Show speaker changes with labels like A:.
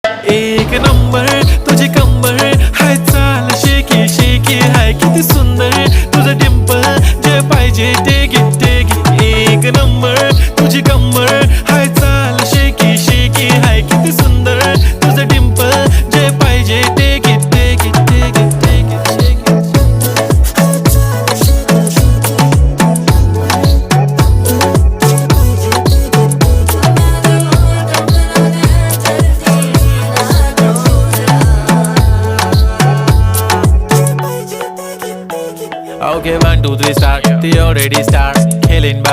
A: एक नंबर तुझी कंबर हाय, चाल शेकी शेकी हाय, किती सुंदर तुझं डिंपल, जे पाहिजे ते घे. एक नंबर तुझी कंबर हाय, चाल शेकी शेकी हाय, किती सुंदर तुझं डिंपल, जे पाहिजे ते घे. Okay, 1, 2, 3 start. They already start killing by